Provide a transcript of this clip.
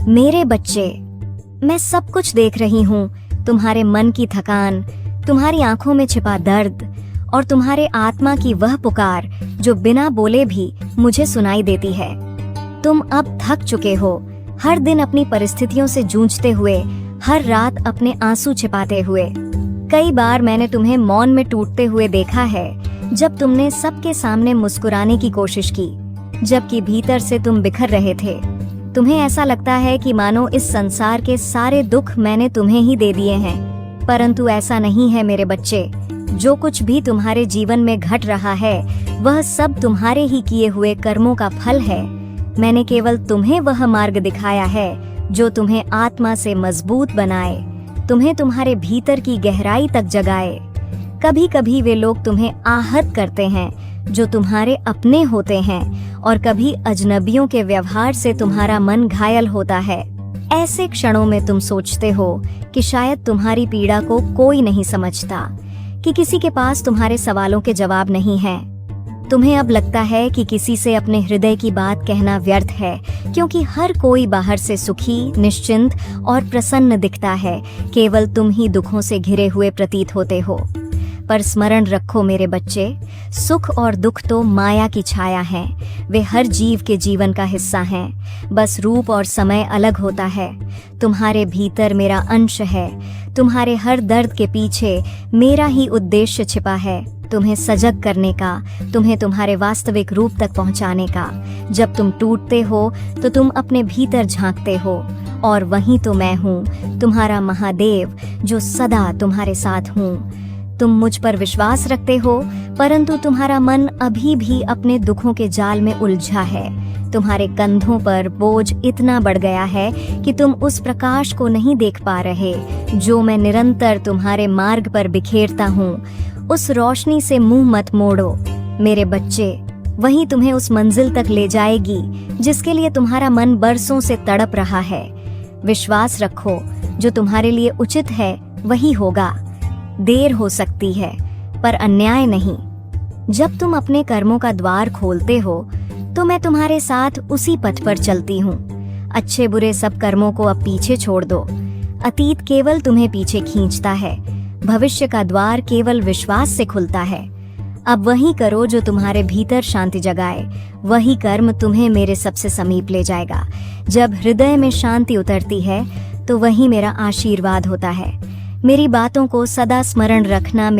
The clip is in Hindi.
मेरे बच्चे, मैं सब कुछ देख रही हूँ, तुम्हारे मन की थकान, तुम्हारी आंखों में छिपा दर्द और तुम्हारे आत्मा की वह पुकार जो बिना बोले भी मुझे सुनाई देती है। तुम अब थक चुके हो, हर दिन अपनी परिस्थितियों से जूझते हुए, हर रात अपने आंसू छिपाते हुए। कई बार मैंने तुम्हें मौन में टूटते हुए देखा है, जब तुमने सबके सामने मुस्कुराने की कोशिश की, जबकि भीतर से तुम बिखर रहे थे। तुम्हें ऐसा लगता है कि मानो इस संसार के सारे दुख मैंने तुम्हें ही दे दिए हैं, परंतु ऐसा नहीं है मेरे बच्चे। जो कुछ भी तुम्हारे जीवन में घट रहा है, वह सब तुम्हारे ही किए हुए कर्मों का फल है। मैंने केवल तुम्हें वह मार्ग दिखाया है जो तुम्हें आत्मा से मजबूत बनाए, तुम्हें तुम्हारे भीतर की गहराई तक जगाए। कभी कभी वे लोग तुम्हें आहत करते हैं जो तुम्हारे अपने होते हैं, और कभी अजनबियों के व्यवहार से तुम्हारा मन घायल होता है। ऐसे क्षणों में तुम सोचते हो कि शायद तुम्हारी पीड़ा को कोई नहीं समझता, कि किसी के पास तुम्हारे सवालों के जवाब नहीं है। तुम्हें अब लगता है कि किसी से अपने हृदय की बात कहना व्यर्थ है, क्योंकि हर कोई बाहर से सुखी, निश्चिंत और प्रसन्न दिखता है, केवल तुम ही दुखों से घिरे हुए प्रतीत होते हो। पर स्मरण रखो मेरे बच्चे, सुख और दुख तो माया की छाया हैं। वे हर जीव के जीवन का हिस्सा हैं, बस रूप और समय अलग होता है। तुम्हारे भीतर मेरा अंश है, तुम्हारे हर दर्द के पीछे मेरा ही उद्देश्य छिपा है, तुम्हें सजग करने का, तुम्हें तुम्हारे वास्तविक रूप तक पहुंचाने का। जब तुम टूटते हो तो तुम अपने भीतर झांकते हो, और वहीं तो मैं हूँ, तुम्हारा महादेव, जो सदा तुम्हारे साथ हूँ। तुम मुझ पर विश्वास रखते हो, परंतु तुम्हारा मन अभी भी अपने दुखों के जाल में उलझा है। तुम्हारे कंधों पर बोझ इतना बढ़ गया है कि तुम उस प्रकाश को नहीं देख पा रहे जो मैं निरंतर तुम्हारे मार्ग पर बिखेरता हूँ। उस रोशनी से मुंह मत मोड़ो मेरे बच्चे, वही तुम्हें उस मंजिल तक ले जाएगी जिसके लिए तुम्हारा मन बरसों से तड़प रहा है। विश्वास रखो, जो तुम्हारे लिए उचित है वही होगा। देर हो सकती है, पर अन्याय नहीं। जब तुम अपने कर्मों का द्वार खोलते हो तो मैं तुम्हारे साथ उसी पथ पर चलती हूँ। अच्छे बुरे सब कर्मों को अब पीछे छोड़ दो। अतीत केवल तुम्हें पीछे खींचता है, भविष्य का द्वार केवल विश्वास से खुलता है। अब वही करो जो तुम्हारे भीतर शांति जगाए, वही कर्म तुम्हें मेरे सबसे समीप ले जाएगा। जब हृदय में शांति उतरती है तो वही मेरा आशीर्वाद होता है। मेरी बातों को सदा स्मरण रखना।